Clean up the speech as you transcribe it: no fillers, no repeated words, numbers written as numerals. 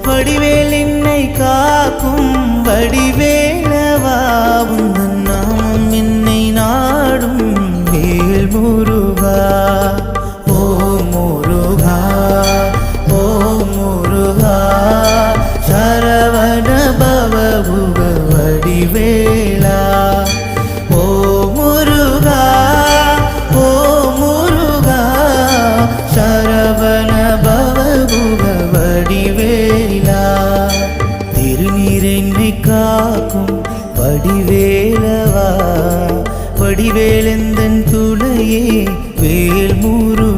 வடிவேல் என்னை காக்கும் வடிவேலவா உந்தன் நாமம் என்னை நாடும் வேல் முருகா ஓ முருகா ஓ முருகா சரவண பவ குக வடிவேலா ஓ முருகா ஓ முருகா சரவண பவ குக வடிவேலா திருநீர் என்னை காக்கும் வடிவேலவா வடிவேலெந்தன் துணையே வேல் முருகா